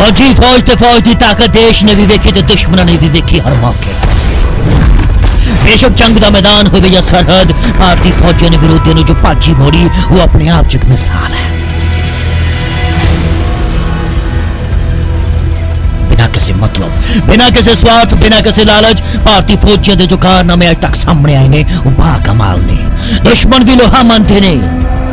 फौजी फौज ते फौज की ताकत देश ने भी वेखी ते दुश्मन ने भी वेखी हर मौके। बेशक जंग का मैदान हो या सरहद, भारतीय फौजियों ने विरोधियों ने जो पाजी मोड़ी वो अपने आप च मिसाल है। बिना किसी मतलब, बिना किसी स्वार्थ, बिना किसी लालच भारतीय फौजियों के जो कारनामे अज तक सामने आए ने वो बाकमाल ने। दुश्मन भी लोहा मानते ने।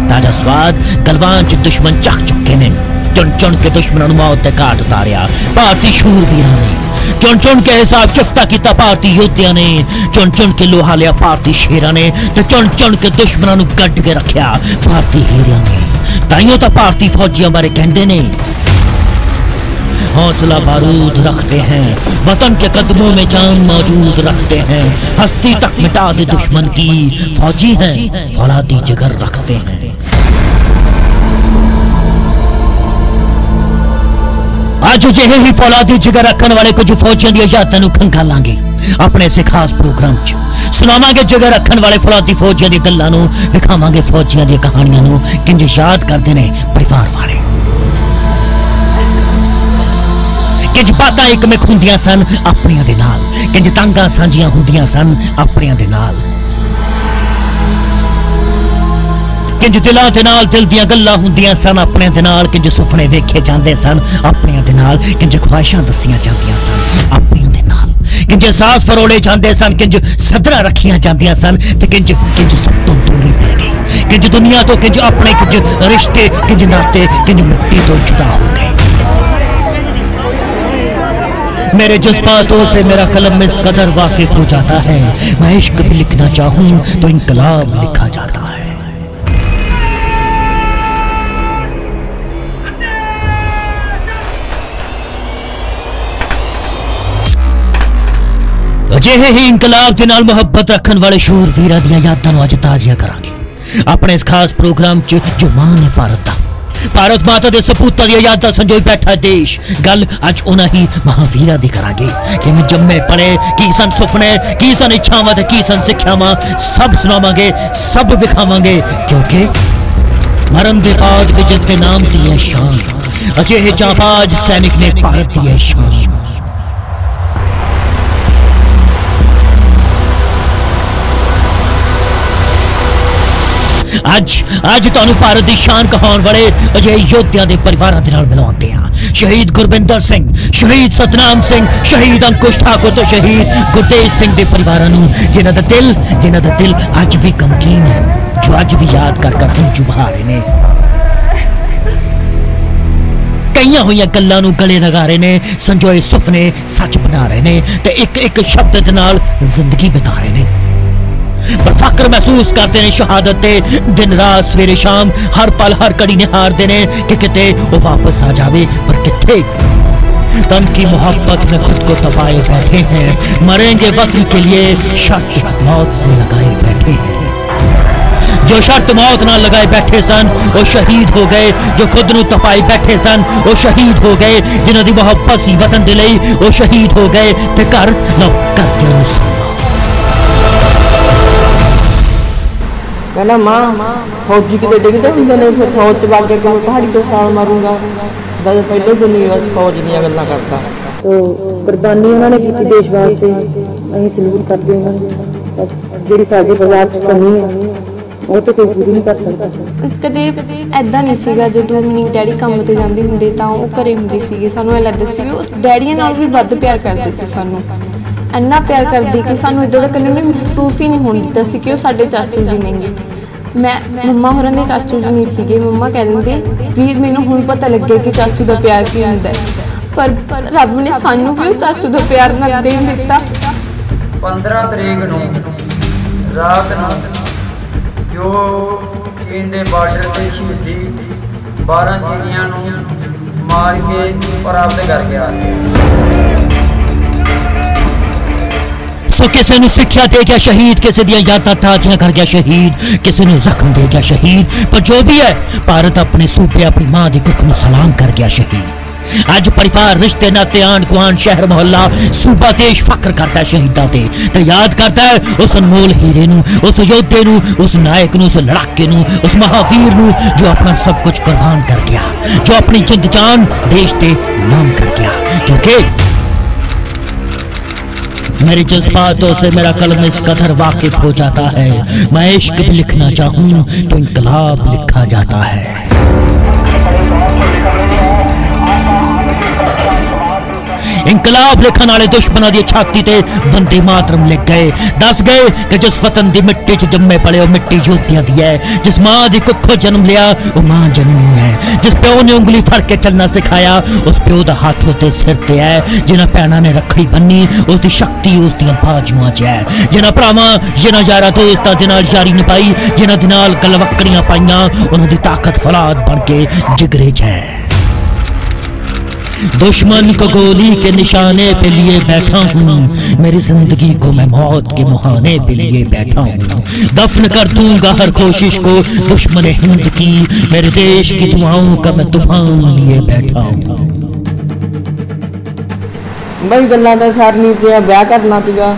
ताजा स्वाद गलवान च दुश्मन चख चुके ने। चुन चुन के दुश्मन मौत के घाट उतारिया भारतीय शूरवीरां ने। चुन चुन के हिसाब चुकता किया भारतीय योद्धिया ने। चुन चुन के लोहा लिया भारतीय शेरां ने। तो चुन चुन के दुश्मनों गड्ढ के रखा भारतीय हीरियां ने। ताइयों तो भारतीय फौजियों बारे कहते ने, हौसला बारूद रखते हैं, वतन के कदमों में जान मौजूद रखते हैं, हस्ती तक मिटा दे दुश्मन की, फौजी हैं फौलादी जिगर रखते हैं। आज अजिहे ही फौलादी जिगर रखने वाले कुछ फौजियों की यादां खंगालांगे अपने से खास प्रोग्राम च। सुनावांगे जिगर रखने वाले फौलादी फौजियों की गल्लां नूं, विखावांगे फौजियों दी कहानियां नूं किंज याद करते ने परिवार वाले। किंज बातां एक मिक हुंदियां सन अपनियां दे नाल, किंज तांगां सांझियां हुंदियां सन अपनियां दे नाल, किंज दिलां दे नाल दिल दियां गल्लां हुंदियां सन अपने दे नाल, किंज सुपने वेखे जांदे सन अपने दे नाल, किंज ख्वाहिशां दसियां जांदियां सन अपने दे नाल, किंज एहसास फरोले जांदे सन, किंज सदरां रखियां जांदियां सन ते किंज किंज सब तो दूरी पै गई, किंज दुनिया तो, किंज अपने, किंज रिश्ते, किंज नाते, किंज मिट्टी तो जुदा हो गए। मेरे जज्बातों से मेरा कलम इस कदर वाकिफ हो जाता है, मैं इश्क भी लिखना चाहूं तो इनकलाब लिखा जाता है। अजिहे ही इनकलाब के नाल मुहब्बत रखने वाले शूरवीरां दियां यादां नूं अज ताज़िया करांगे अपने इस खास प्रोग्राम च जो मां ने भारत माता के सपूतां दी यादां संजोई बैठा देश। गल अज उन्हां ही महावीरां दी करांगे कि मैं जम्मे पड़े की सन सुपने, की सन इच्छावां ते की सन सिक्ख्यावां, सब सुनावांगे, सब विखावांगे, क्योंकि मरण दे बाद भी जिसके नाम दी है शान, अजिहे जांबाज सैनिक ने भारत दी है शान। अज तुहानू भारत की शान कहाउण वाले अजिहे योद्धियां दे परिवारां दे नाल मिलाउंदे हां। शहीद गुरबिंदर सिंह, शहीद सतनाम सिंह, शहीद अंकुश ठाकुर तो शहीद गुरतेज सिंह के परिवारां नूं जिन्हां दा दिल अज भी गमगीन है, जो अज भी याद कर कर हंझू बहा रहे ने। कईयां होईयां गल्लां नूं गले लगा रहे ने, संजोए सुपने सच बना रहे ने ते एक एक शब्द दे नाल जिंदगी बिता रहे ने। पर फक्र महसूस करते हैं शहादत ते, दिन रात सवेरे शाम हर पल हर घड़ी निहारते ने कि किते वो वापस आ जावे, पर किथे। तन की मोहब्बत में खुद को तपाए बैठे हैं, मरेंगे वतन के लिए शर्त मौत से लगाए बैठे हैं। जो शर्त मौत ना लगाए बैठे सन वो शहीद हो गए, जो खुद नूं तपाए बैठे सन वो शहीद हो गए, जिन्हां दी मोहब्बत सी वतन दे लई वो शहीद हो गए ते घर न करदे नूं कहना मां फौजी किते डिगदे हुंदे ने, फिर फौज च वग के पहाड़ी तो छाल मारूंगा। बस पहले दिन ही बस फौज ਦੀਆਂ ਗੱਲਾਂ करता। तो कुर्बानी उन्होंने की देश वास्ते, असीं सलूट करते हैं। ਜਿਹੜੀ ਸਾਡੇ ਪਰਿਵਾਰ 'ਚ ਕਮੀ ਹੈ ਉਹ ਤਾਂ ਕੋਈ ਪੂਰੀ ਨਹੀਂ ਕਰ ਸਕਦਾ। ਕਦੇ ਐਦਾਂ ਨਹੀਂ ਸੀਗਾ, ਜਦੋਂ ਮੇਰੀ ਡੈਡੀ ਕੰਮ ਤੇ ਜਾਂਦੇ ਹੁੰਦੇ ਤਾਂ ਉਹ ਘਰੇ ਹੁੰਦੇ ਸੀਗੇ, ਸਾਨੂੰ ਇਹ ਲੱਗਦਾ ਸੀ ਵੀ ਉਹ ਡੈਡੀਆਂ ਨਾਲ ਵੀ ਵੱਧ ਪਿਆਰ ਕਰਦੇ ਸੀ। ਸਾਨੂੰ ਇੰਨਾ ਪਿਆਰ ਕਰਦੇ ਕਿ ਸਾਨੂੰ ਇੱਦਾਂ ਦਾ ਕਦੇ ਵੀ ਮਹਿਸੂਸ ਹੀ ਨਹੀਂ ਹੋਣ ਦਿੱਤਾ ਸੀ ਕਿ ਉਹ ਸਾਡੇ ਚਾਚੂ ਜੀ ਨੇਗੇ। ਮੈਂ ਮੰਮਾ ਹੋਰਾਂ ਦੇ ਚਾਚੂ ਜੀ ਨਹੀਂ ਸੀਗੇ। ਮੰਮਾ ਕਹਿ ਦਿੰਦੇ ਵੀ ਮੈਨੂੰ ਹੁਣ ਪਤਾ ਲੱਗਿਆ ਕਿ ਚਾਚੂ ਦਾ ਪਿਆਰ ਕੀ ਹੁੰਦਾ ਹੈ, ਪਰ ਰੱਬ ਨੇ ਸਾਨੂੰ ਵੀ ਉਹ ਚਾਚੂ ਦਾ ਪਿਆਰ ਨਾ ਦੇ ਦਿੱਤਾ। 15 ਤਰੀਕ ਨੂੰ ਰਾਤ ਨੂੰ ਜੋ ਕਹਿੰਦੇ ਬਾਰਡਰ ਤੇ ਸ਼ਹੀਦੀ 12 ਜੀਆਂ ਨੂੰ ਮਾਰ ਕੇ ਪ੍ਰਾਪਤ ਕਰ ਗਿਆ। सो किसी नूं सिक्ख्या दे गया शहीद, किसी दियां यादां ताज़ियां कर गया शहीद, किसी नूं जख्म दे गया शहीद, पर जो भी है भारत अपने सूबे अपनी मां दी कुख नूं सलाम कर गया शहीद। अज परिवार, रिश्ते नाते, आंढ गुआंढ, शहर मोहल्ला, सूबा देश फख्र करता है शहीदां ते याद करता है उस अनमोल हीरे नू, उस योद्धे नू, उस नायक नू, उस लड़ाके नू, उस महावीर नू जो अपना सब कुछ कुर्बान कर गया, जो अपनी जिंद जान देश ते नाम कर गया। क्योंकि मेरे जज्बातों से मेरा कलम इस कदर वाकिफ हो जाता है, मैं इश्क भी लिखना चाहूं तो इनकलाब लिखा जाता है। इनकलाब लिखण वाले दुश्मनों की छाती ते वंदे मातरम लिख गए, दस गए कि जिस वतन की मिट्टी च जम्मे पले मिट्टी योद्धियां दी है, जिस मां की कुखों जन्म लिया वो मां जननी है, जिस प्यो ने उंगली फड़ के चलना सिखाया उस प्यो का हाथ उसके सिर ते है, जिन्हां भैणां ने रखड़ी बन्नी उसकी शक्ति उसदियां बाजुआं च है, जिन्हां भरावां जिन्हां यारां दोस्तां दे नाल यारी निभाई, जिन्हां दे नाल गलवक्कड़ियां पाईयां, उन्हां दी ताकत फौलाद बन के जिगरे च है। दुश्मन को गोली के निशाने पे लिए बैठा हूँ, मेरी जिंदगी को मैं मौत के मुहाने पे लिए बैठा हूँ, दफन कर दूंगा हर कोशिश को दुश्मन हिंद की, मेरे देश की दुआओं का मैं तूफान लिए बैठा हूँ। बई गल्लां तां सारियां ते ब्याह करना सीगा,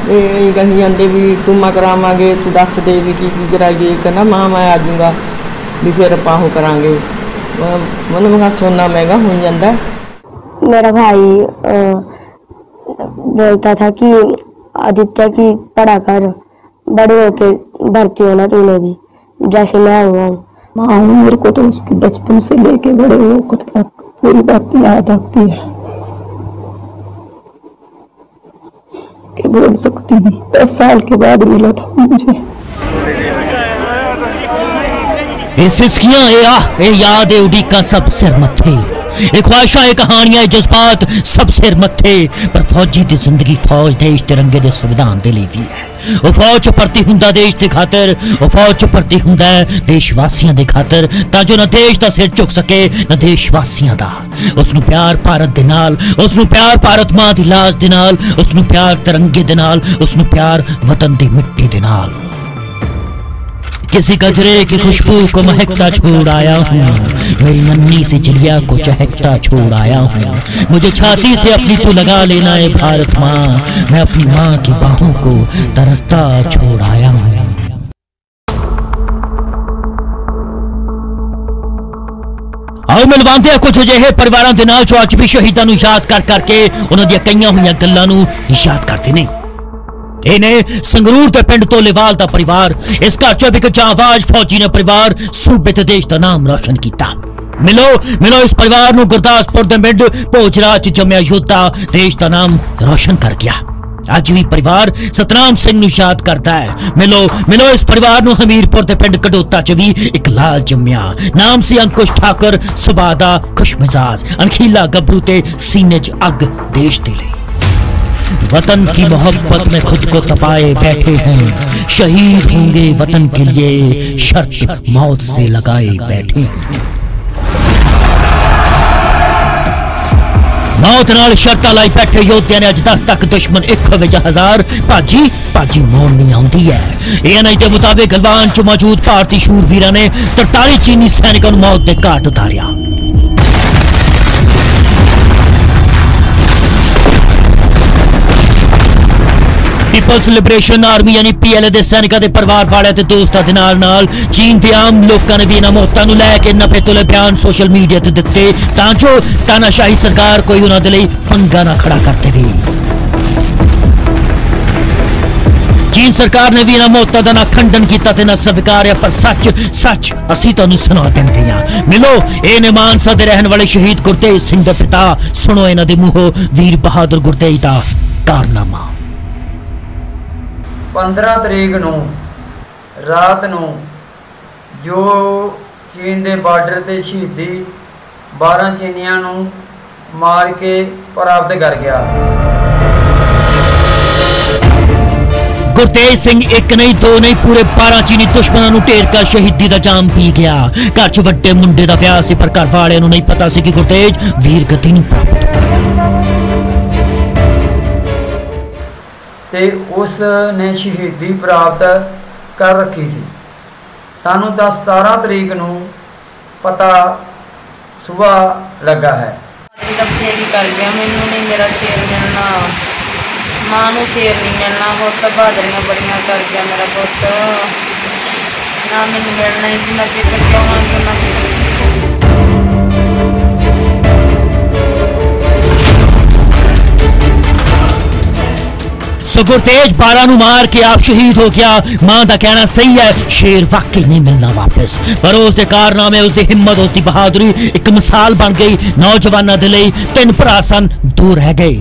कही जाते भी टूमा करावांगे, तू दस दे भी की कराइए, कहना मां मैं आ जाऊंगा भी फिर आपां ओह करांगे, मतलब मैं सोना महंगा हो जाता। मेरा भाई बोलता था कि आदित्य की पढ़ा कर, बड़े होके भर्ती होना तूने भी जैसे मैं हुआ हूँ। माँ मेरे को तो उसकी बचपन से लेके बड़े होकर तक पूरी बात याद आती है कि बोल सकती नहीं, 10 साल के बाद मिला था मुझे। सिस्कियां ए याद उड़ीका सब सिर मथे, ख्वाहिशां कहानियां जज्बात सब सिर मथे, पर फौजी की जिंदगी फौज देश तिरंगे दे संविधान दे लिए भी है। वो फौज भर्ती हुंदा देश की खातर, वो फौज भर्ती हुंदा है देशवासियों की खातर, ताजो ना देश का सिर झुक सके ना देशवासियों का। उसनू प्यार भारत दे नाल, उसनू प्यार भारत मां दी लाश दे नाल, उसनू प्यार तिरंगे दे नाल, उसनू प्यार वतन दी मिट्टी दे नाल। किसी गजरे की खुशबू को महकता छोड़ आया हूँ, मेरी नन्ही सी चिड़िया को चहकता छोड़ आया हूँ, मुझे छाती से अपनी तू लगा लेना है भारत माँ, मैं अपनी माँ की बाहों को तरसता छोड़ आया हूँ। आओ मिलवाते हैं कुछ अजिहे परिवारों के नाल जो अज भी शहीदों को याद कर करके उन्होंने कई हुई गल्लों याद करते हैं। इने संगरूर के पिंड तोलेवाल का परिवार, इस घर च एक जांबाज फौजी ने परिवार सूबे ते देश का नाम रोशन किया। मिलो मिलो इस परिवार नूं गुरदासपुर के पिंड भोजराज जम्मिया योद्धा देश का नाम रोशन कर गया। अज भी परिवार सतनाम सिंह नूं याद करता है। मिलो मिलो इस परिवार नूं हमीरपुर के पिंड कडोता च भी एक लाल जम्मिया, नाम सी अंकुश ठाकर, सुभा दा खुशमिजाज, अनखीला गबरू ते सीने च अग देश दे लई। वतन की मोहब्बत में खुद को तपाए बैठे हैं, शहीद होंगे वतन के लिए, शर्त मौत से लगाए बैठे हैं। मौत नाल शर्ता लाई बैठे योद्धिया ने अज 10 तक दुश्मन 1000 भाजी भाजी मोड़ नहीं आती है। एएनआई के मुताबिक गलवान च मौजूद भारतीय शूरवीर ने 43 चीनी सैनिकों मौत के घाट उतारिया। पीपल्स लिबरेशन आर्मी यानी पीएलए के सैनिकों के परिवार वाले ते दोस्तां दे नाल चीन के आम लोगों ने भी इन्हां मौतां नूं लैके नफे तुले बयान सोशल मीडिया ते दिते तां जो तानाशाही सरकार कोई उन्हां दे लई पंगा ना खड़ा कर देवे। चीन सरकार ने भी इन्हां मौतां दा ना खंडन कीता ते ना स्वीकारिया, पर सच सच असीं तुहानूं सुना दिंदे हां। मिलो ये ने मानसा दे रहन वाले शहीद गुरतेज सिंह दे पिता, सुनो इन्हां दे मूंहों वीर बहादुर गुरतेज दा कारनामा। 15 तरीक नूं रात नूं जो चीन के बार्डर ते शहीदी 12 चीनियां नूं मार के प्राप्त कर गया। गुरतेज सिंह एक नहीं दो नहीं पूरे 12 चीनी दुश्मनों नूं ढेर कर शहीदी दा जाम पी गया। घर च वड्डे मुंडे दा विआह सी, पर घर वालिआं नूं नहीं पता सी कि गुरतेज वीर गति नूं प्राप्त हो गया ते उस ने शहीदी प्राप्त कर रखी सी। सानू 17 तरीक नूं पता ਸੁਭਾਅ ਲੱਗਾ ਹੈ। ਬੱਚੇ ਵੀ ਕਰ ਗਿਆ, ਮੈਨੂੰ ਨਹੀਂ ਮੇਰਾ ਸ਼ੇਰ ਮਿਲਣਾ, ਮਾਂ ਨੂੰ ਸ਼ੇਰ ਨਹੀਂ ਮਿਲਣਾ। ਪੁੱਤ ਬਹਾਦਰੀਆਂ ਬੜੀਆਂ ਕਰ ਗਿਆ ਮੇਰਾ ਪੁੱਤ, ਨਾ ਮੈਨੂੰ ਮਿਲਣਾ ਹੀ ਜਿੰਨਾ ਚਿਰ ਕਹਾਂਗੇ ਉਹਨਾਂ ਚਿਰ। सो गुरतेज बाला नू मार के आप शहीद हो गया। मां दा कहना सही है, शेर वाकई नहीं मिलना वापस, पर उसके कारनामे, उसकी हिम्मत, उसकी बहादुरी एक मिसाल बन गई नौजवानों के लिए। 3 भरा सन, 2 रह गए।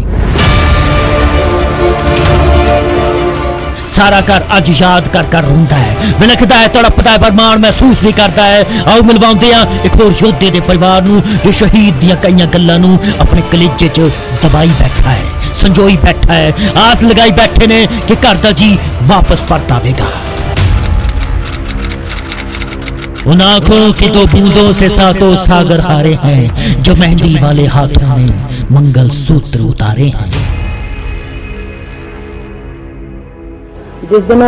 सारा घर अज याद कर कर रोंदा है, विलखदा है, तड़पदा है, पर मान महसूस नहीं करता है। आओ मिलवाउंदे हां एक होर योद्धे दे परिवार नू जो शहीद दियां कईयां गल्लां नू अपने कलेजे च दबाई बैठा है, संजोई बैठा है, आस लगाई बैठे ने कि घर दा जी वापस परत आवेगा। उन आंखों की 2 बूंदों से सातों सागर हारे हैं, जो मेहंदी वाले हाथों में मंगल सूत्र उतारे हैं। जिस दिन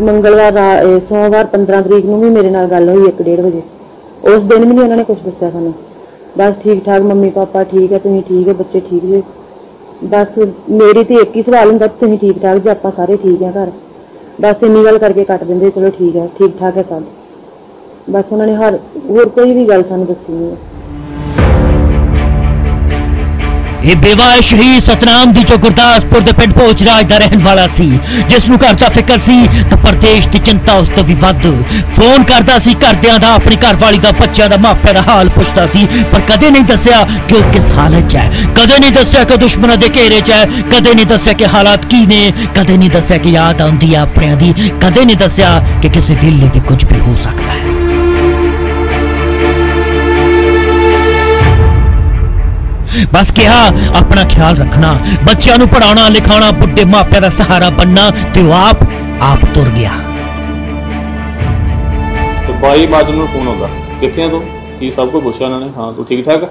मंगलवार सोमवार 15 तरीक ਨੂੰ ਵੀ ਮੇਰੇ ਨਾਲ ਗੱਲ ਹੋਈ 1:30 ਵਜੇ। ਉਸ ਦਿਨ ਵੀ ਨਹੀਂ ਉਹਨਾਂ ਨੇ ਕੁਝ ਦੱਸਿਆ ਸਾਨੂੰ, ਬਸ ਠੀਕ ਠਾਕ ਮੰਮੀ ਪਾਪਾ ਠੀਕ ਹੈ, ਤੁਸੀਂ ਠੀਕ ਹੈ, ਬੱਚੇ ਠੀਕ ਜੇ। ਬਸ ਮੇਰੀ ਤੇ ਇੱਕ ਹੀ ਸਵਾਲ ਹੁੰਦਾ, ਤੁਸੀਂ ਠੀਕ ਠਾਕ ਜੇ, ਆਪਾਂ ਸਾਰੇ ਠੀਕ ਆ ਘਰ, ਬਸ ਇੰਨੀ ਗੱਲ ਕਰਕੇ ਕੱਟ ਦਿੰਦੇ, ਚਲੋ ਠੀਕ ਹੈ, ਠੀਕ ਠਾਕ ਹੈ ਸਭ। ਬਸ ਉਹਨਾਂ ਨੇ ਹੋਰ ਕੋਈ ਵੀ ਗੱਲ ਸਾਨੂੰ ਦੱਸੀ ਨਹੀਂ। ये बेवा शहीद सतनाम दी जो गुरदासपुर दे पिंड भोजराज दा रहन वाला सी, जिस नूं घर दा फिकर सी ते प्रदेश दी चिंता उस तो भी वध। फोन करदा सी घरदियां दा, अपनी घरवाली दा, बच्चों दा, मापियां दा हाल पुछदा सी, पर कदे नहीं दस्सिया कि वो किस हालत च है, कदे नहीं दस्सिया कि दुश्मनां दे घेरे च है, कदे नहीं दस्सिया कि हालात की ने, कदे नहीं दस्सिया कि याद आउंदी है अपनियां दी, कदे नहीं दस्सिया कि किसी वेले भी कुछ भी हो सकता है। बस कहा अपना ख्याल रखना, बच्चों नूं पढ़ाना लिखाना, बुढ़े मापिया का सहारा बनना, ते आप तुर गया। तो 22 मार्च ਨੂੰ फोन आਉਂਦਾ ਕਿੱਥੇ ਤੋਂ ਕੀ ਸਭ ਕੁਝ ਪੁੱਛਿਆ ਉਹਨਾਂ ਨੇ, ਹਾਂ ਤੂੰ ਠੀਕ ਠਾਕ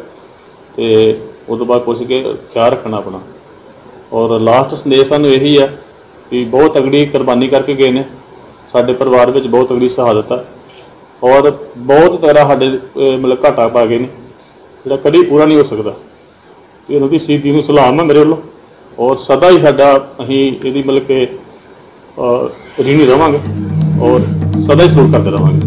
ਤੇ ਉਸ ਤੋਂ ਬਾਅਦ ਪੁੱਛ ਕੇ ਖਿਆਲ ਰੱਖਣਾ ਆਪਣਾ। ਔਰ ਲਾਸਟ ਸੰਦੇਸ਼ ਸਾਨੂੰ ਇਹੀ ਆ ਕਿ ਬਹੁਤ ਤਗੜੀ ਕੁਰਬਾਨੀ ਕਰਕੇ ਗਏ ਨੇ, ਸਾਡੇ ਪਰਿਵਾਰ ਵਿੱਚ ਬਹੁਤ ਤਗੜੀ ਸ਼ਹਾਦਤ ਆ ਔਰ ਬਹੁਤ ਤਗੜਾ ਸਾਡੇ ਮਤਲਬ ਘਾਟਾ ਪਾ ਗਏ ਨੇ ਜਿਹੜਾ ਕਦੀ ਪੂਰਾ ਨਹੀਂ ਹੋ ਸਕਦਾ। ਤੇ ਉਹਨਾਂ ਦੀ ਸ਼ਹੀਦੀ ਨੂੰ ਸਲਾਮ ਹੈ ਮੇਰੇ ਵੱਲੋਂ, ਔਰ ਸਦਾ ਹੀ ਸਾਡਾ ਅਸੀਂ ਇਹਦੀ ਮਤਲਬ ਕਿ ऋणी रहांगे और सदा ही सलूट करते रहांगे।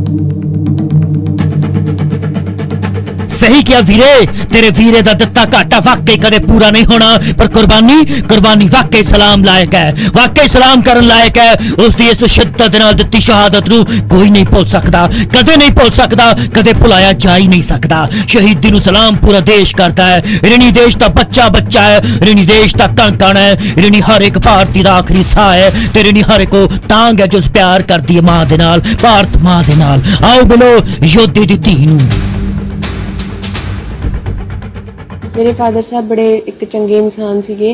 सही किया वीरे, तेरे वीरे दा दिता घाटा वाकई कदे पूरा नहीं होना, पर कुर्बानी वाकई सलाम लायक है, वाकई सलाम करन लायक है। उसकी इस शिद्दत नाल दित्ती शहादत नूं कोई नहीं भुल सकदा, कदे नहीं भुल सकदा, कदे भुलाया जा ही नहीं सकदा। शहीदी नूं सलाम पूरा देश करता है। ऋणी देश दा बच्चा बच्चा है, ऋणी देश दा कण कण है, ऋणी हर एक भारती दा आखिरी साह है, ते ऋणी हर एक तांग है जो प्यार करदी है मां दे नाल, भारत मां दे नाल। आओ मिलो योद्धे दी धी नूं। मेरे फादर साहब बड़े एक चंगे इंसान सीगे,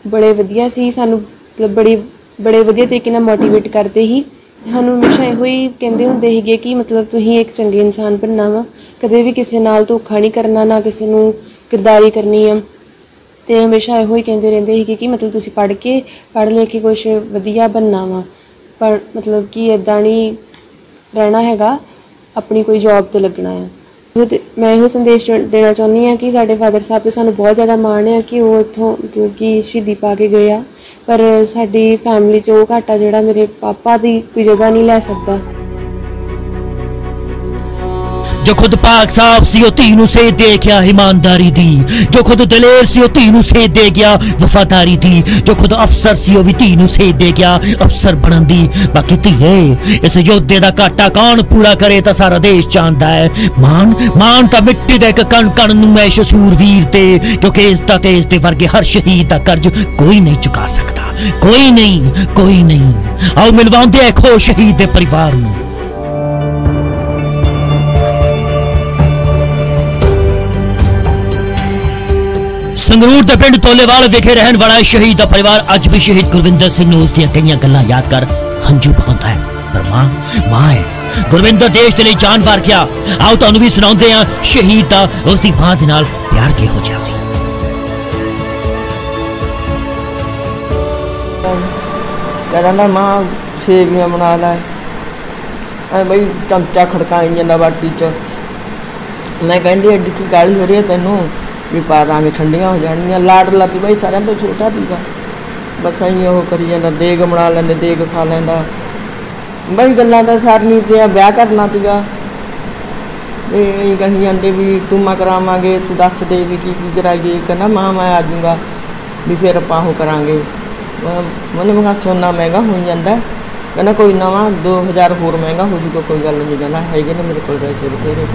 बड़े वधिया सी, सानू मतलब बड़े वधिया तरीके नाल मोटिवेट करते ही, सानू हमेशा इहो ही कहंदे हुंदे सीगे कि मतलब तुसीं एक चंगे इंसान बनना वा, कदे भी किसी नाल धोखा नहीं करना, ना किसी नूं किरदारी करनी है। ते हमेशा इहो ही कहंदे रहिंदे सीगे कि मतलब तुसीं पढ़ लिख के कुछ वधिया बनना वा, पर मतलब कि इदां नहीं रहना हैगा, अपनी कोई जॉब ते लगना है। मैं यो संदेश देना चाहनी हाँ कि साडे फादर साहब पे सानू बहुत ज़्यादा माण है कि वो इत्थों मतलब कि शहीदी पा के गए आ, पर साडी फैमिली च वो घाटा जिहड़ा मेरे पापा दी कोई जगह नहीं लै सकदा। जो खुद पाक साहब सी ओ धी नूं सेध दे गया ईमानदारी दी, जो खुद दलेर सी ओ धी नूं सेध दे गया वफादारी दी, जो खुद अफसर सी ओ भी धी नूं सेध दे गया अफसर बनन दी। बाकी धीए इस योद्धे दा घाटा कौन पूरा करे तां सारा देश जानदा है। मान तां मिट्टी दे इक कण कण नूं है शूरवीर ते, क्योंकि इस दे वर्गे हर शहीद दा कर्ज कोई नहीं चुका सकदा, कोई नहीं। आओ मिलवाउंदे इक होर शहीद दे परिवार नूं। संगरूर के पिंड तोलेवाल विखे रहने वाला शहीद का परिवार अज भी शहीद गुरविंदर सिंह नूं उसदियां कई गल्लां याद कर हंझू बहाउंदा है, पर मां है। गुरविंदर देश के लिए जान वार गया। आओ तुहानूं भी सुणाउंदे हां शहीद दा उसदी मां दे नाल प्यार किहो जिहा सी। कहना मां सेवियां बना लै, बई चमचा खड़काई जांदा बाटी च, मैं कहती एड्डी की गाली हो रही है तेनों भी पा दांगे ठंडियां हो जानियां लाड लाती भाई सारे तो छोटा थीगा बस अं वो करी जाता देग बना लेंदे देग खा लेंदा बई गल्लां तां सारियां ते ब्याह करना थीगा कही जाते भी टूमा करावांगे तू दस दे भी की कराइए कहना मां मैं आ जाऊँगा भी फिर आपां वो करांगे मैंने मैं सोना महंगा हो जाता कहना कोई नवा 2000 होर महंगा हो जूगा कोई गल नहीं कहना है ने मेरे को पैसे बथेरे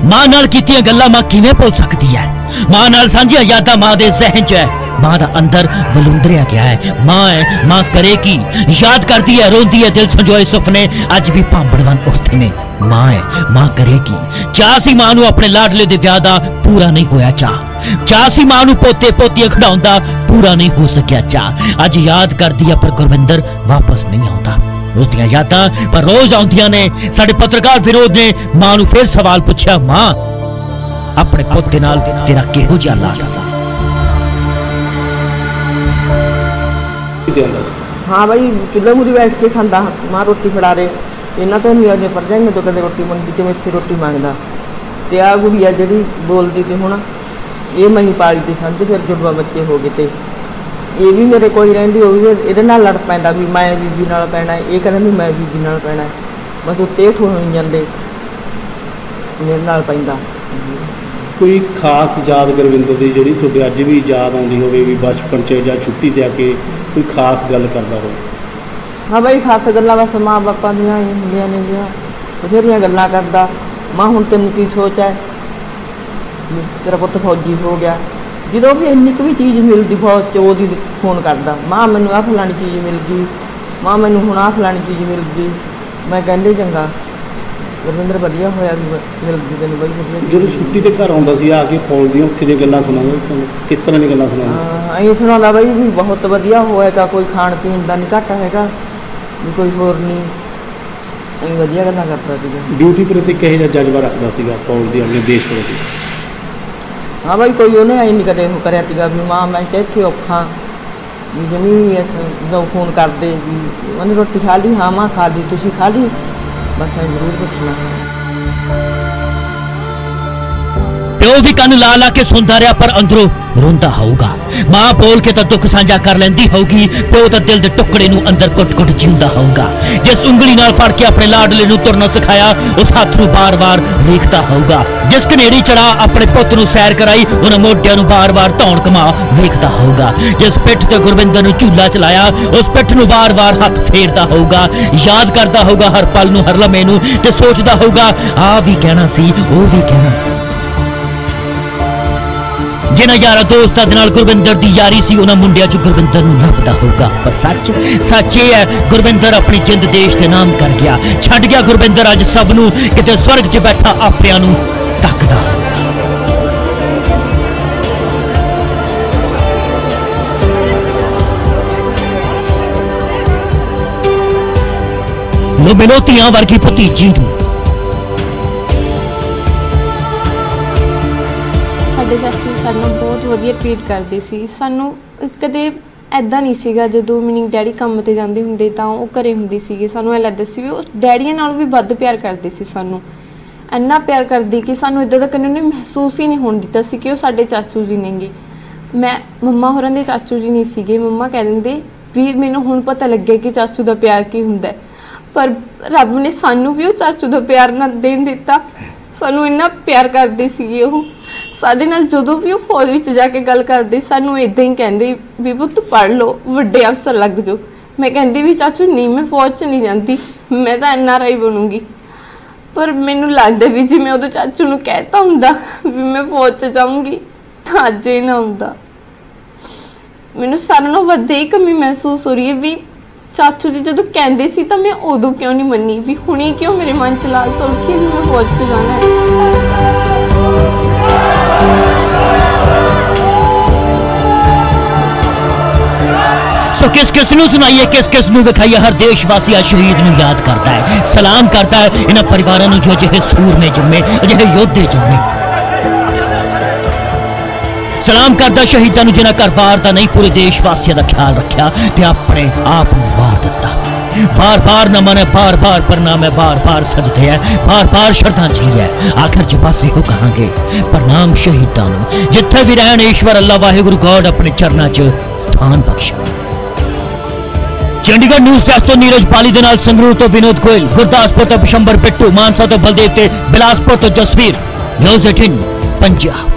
मां नाल कीतियां गल्लां मां किवें भुल सकदी है। मां नाल सांझियां यादां मां दे ज़हन च है। मां दा अंदर वलुंदरिया गया है। मां है मां करेगी याद करती है रोंदी है दिल संजोए सुपने अज भी भांबड़वन उठते ने। मां है मां करेगी चाह सी मां नूं अपने लाडले दे विआह दा पूरा नहीं होया चाह सी मां नूं पोते पोतियां खिडाउंदा पूरा नहीं हो सकिया चाह अज याद करदी है पर गुरविंदर वापस नहीं आउंदा उसदियां यादां पर रोज आउंदियां ने। साडे पत्रकार विनोद ने मां नूं फिर सवाल पुछया मां अपने पोते नाल तेरा किहो जिहा लाड सी? हाँ भाई चुल्हे मुरी बैठ के खांदा मां रोटी फड़ा दे इन्ना तो नहीं आगे पर जाएंगे तो कदे रोटी मंगी तो मैं इत्थे रोटी मंगदा ते आ गुड़िया जिहड़ी बोलदी ते हुण ये मैं ही पाली ती समझ फिर जुड़वा बच्चे हो गए ते ये भी मेरे कोई रहिंदी वो भी इहदे नाल लड़ पैंदा भी मैं बीबी नाल पैना ये कहदा भी मैं बीबी नाल पैना बस उत्ते ठो हो जांदे मेरे नाल पैंदा। कोई खास याद गुरविंदर दी जिहड़ी तुहाडे अज भी याद आउंदी होवे भी बचपन च जां छुट्टी ते आके कोई खास गल करदा हो? हाँ भाई खास गल्लां बस माँ बापा दियां ही हुंदियां ने बथेरियां गल्लां करदा मां हुण तैनूं की सोच है तेरा पुत्त फौजी हो गया जो भी इन्नी भी चीज़ मिलती फौज च वो फोन करता मां मैनू आ फलानी चीज़ मिल गई मां मैनू हुण आ फलानी चीज़ मिल गई मैं कहंदे चंगा गुरविंदर वधिया होया भी मिल गई तैनूं बड़ी वधिया। जो छुट्टी ते घर आउंदा सी आके फौज दी उत्थे दी गल्लां सुणाउंदा किस तरह दी गल्लां सुणाउंदा? ये सुणाउंदा बई भी बहुत वधिया होएगा कोई खाण पीण दा नहीं घाटा हैगा भी कोई होर नहीं वधिया गल्लां करदा सीगा। ड्यूटी प्रति किहो जिहा जज्बा रखदा सीगा फौज दी अपने देश प्रति? हाँ भाई कोई उन्हें आई नहीं कदे कराया तीगा भी मां मैं इत्थे औखा भी जमी जो फोन कर दे भी उन्हें रोटी खा ली हाँ मां खा ली तुसीं खा ली बस मैं जरूर पूछना। प्यो भी कन ला ला के सुनता रहा पर अंदरों रोंदा होगा। मां बोल के तो दुख साझा कर लेंदी होगी प्यो तो दिल दे टुकड़े नूं अंदर कुट कुट जींदा होगा। जिस उंगली नाल फड़ के अपने लाडले नूं तुरना सिखाया उस हाथ नूं बार बार वेखदा होगा। जिस कनेड़ी चढ़ा अपने पुੱਤ नूं सैर कराई उन्हें मोढियां नूं बार बार धौण कमा वेखदा होगा। जिस पिठ ते गुरविंदर नूं झूला चलाया उस पिठ नूं बार बार हाथ फेरदा होगा। याद करदा होगा हर पल नूं हर लम्हे नूं ते सोचदा होगा आ भी कहना सी ओ भी कहना सी। जिन्हां यारा दोस्तां दे नाल गुरविंदर दी यारी सी उन्हां मुंडियां च गुरविंदर नूं लभदा होगा पर सच ये है गुरविंदर अपनी जिंद देश दे नाम कर गया छड्ड गया गुरविंदर अज सब नूं किते स्वर्ग च बैठा आपणियां नूं तकदा होगा। लो मिलो धीआं वर्गी भतीजी नूं ਸਾਡੇ ਚਾਚੂ ਸਾਨੂੰ ਬਹੁਤ ਵਧੀਆ ਟ੍ਰੀਟ ਕਰਦੇ ਸੀ। ਸਾਨੂੰ ਕਦੇ ਐਦਾਂ ਨਹੀਂ ਸੀਗਾ ਜਦੋਂ ਮੀਨਿੰਗ ਡੈਡੀ ਕੰਮ ਤੇ ਜਾਂਦੇ ਹੁੰਦੇ ਤਾਂ ਉਹ ਘਰੇ ਹੁੰਦੇ ਸੀਗੇ ਸਾਨੂੰ ਐ ਲੱਗਦਾ ਸੀ ਵੀ ਉਹ ਡੈਡੀਆਂ ਨਾਲੋਂ ਵੀ ਵੱਧ ਪਿਆਰ ਕਰਦੇ ਸੀ। ਸਾਨੂੰ ਇੰਨਾ ਪਿਆਰ ਕਰਦੇ ਕਿ ਸਾਨੂੰ ਇਦਾਂ ਦਾ ਕਦੇ ਉਹਨੇ ਮਹਿਸੂਸ ਹੀ ਨਹੀਂ ਹੋਣ ਦਿੱਤਾ ਸੀ ਕਿ ਉਹ ਸਾਡੇ ਚਾਚੂ ਜੀ ਨੇਗੇ। ਮੈਂ ਮੰਮਾ ਹੋਰਾਂ ਦੇ ਚਾਚੂ ਜੀ ਨਹੀਂ ਸੀਗੇ। ਮੰਮਾ ਕਹਿ ਦਿੰਦੇ ਵੀ ਮੈਨੂੰ ਹੁਣ ਪਤਾ ਲੱਗਿਆ ਕਿ ਚਾਚੂ ਦਾ ਪਿਆਰ ਕੀ ਹੁੰਦਾ ਪਰ ਰੱਬ ਨੇ ਸਾਨੂੰ ਵੀ ਉਹ ਚਾਚੂ ਦਾ ਪਿਆਰ ਨਾ ਦੇਣ ਦਿੱਤਾ। ਸਾਨੂੰ ਇੰਨਾ ਪਿਆਰ ਕਰਦੇ ਸੀਗੇ ਉਹ ਸਾਡੇ ਨਾਲ ਜਦੋਂ ਵੀ ਉਹ ਫੌਜ ਵਿੱਚ ਜਾ ਕੇ ਗੱਲ ਕਰਦੇ ਸਾਨੂੰ ਇਦਾਂ ਹੀ ਕਹਿੰਦੇ ਵੀ ਪੁੱਤ ਪੜ੍ਹ ਲਓ ਵੱਡੇ ਅਫਸਰ ਲੱਗ ਜਾਓ। ਮੈਂ ਕਹਿੰਦੀ ਵੀ ਚਾਚੂ ਨਹੀਂ ਮੈਂ ਫੌਜ 'ਚ ਨਹੀਂ ਜਾਂਦੀ ਮੈਂ ਤਾਂ NRI ਬਣੂੰਗੀ ਪਰ ਮੈਨੂੰ ਲੱਗਦਾ ਵੀ ਜੇ ਮੈਂ ਉਹਦੇ ਚਾਚੂ ਨੂੰ ਕਹਿਤਾ ਹੁੰਦਾ ਵੀ ਮੈਂ ਫੌਜ 'ਚ ਜਾਊਂਗੀ ਤਾਂ ਅੱਜ ਇਹ ਨਾ ਹੁੰਦਾ। ਮੈਨੂੰ ਸਾਰਿਆਂ ਨਾਲੋਂ ਵੱਧ ਇਹ ਕਮੀ ਮਹਿਸੂਸ ਹੋ ਰਹੀ ਹੈ ਵੀ ਚਾਚੂ ਜੀ ਜਦੋਂ ਕਹਿੰਦੇ ਸੀ ਤਾਂ ਮੈਂ ਉਦੋਂ ਕਿਉਂ ਨਹੀਂ ਮੰਨੀ ਵੀ ਹੁਣੇ ਕਿਉਂ ਮੇਰੇ ਮਨ 'ਚ ਲਾਲਸਾ ਉੱਠੀ ਵੀ ਮੈਂ ਫੌਜ 'ਚ ਜਾਣਾ ਹੈ। सो किस किस नूं सुनाइए किस किस नूं विखाइए हर देशवासी शहीद नूं याद करता है सलाम करता है इन्हां परिवारां नूं जो अजिहे सूरमे जम्मे अजिहे योद्धे जम्मे। सलाम करदा शहीदां नूं जिन्हां घर वार दा नहीं पूरे देश वासियों का ख्याल रखा ते अपने आप नूं वार दिता। बार बार नमन है, बार बार प्रणाम है, बार बार सजदे है, बार बार श्रद्धांजलि है। आखिर च बस इहो कहांगे प्रणाम शहीदां नूं जिथे भी रहन ईश्वर अल्लाह वाहिगुरु गॉड अपने चरनां च स्थान बख्शे। चंडीगढ़ न्यूज़ डेस्क तो नीरज पाली दे नाल संगरूर तो विनोद गोयल, गुरदासपुर तो बिशंबर बिट्टू, मानसा तो बलदेव ते बिलासपुर तो जसवीर। न्यूज़ 18 पंजाब।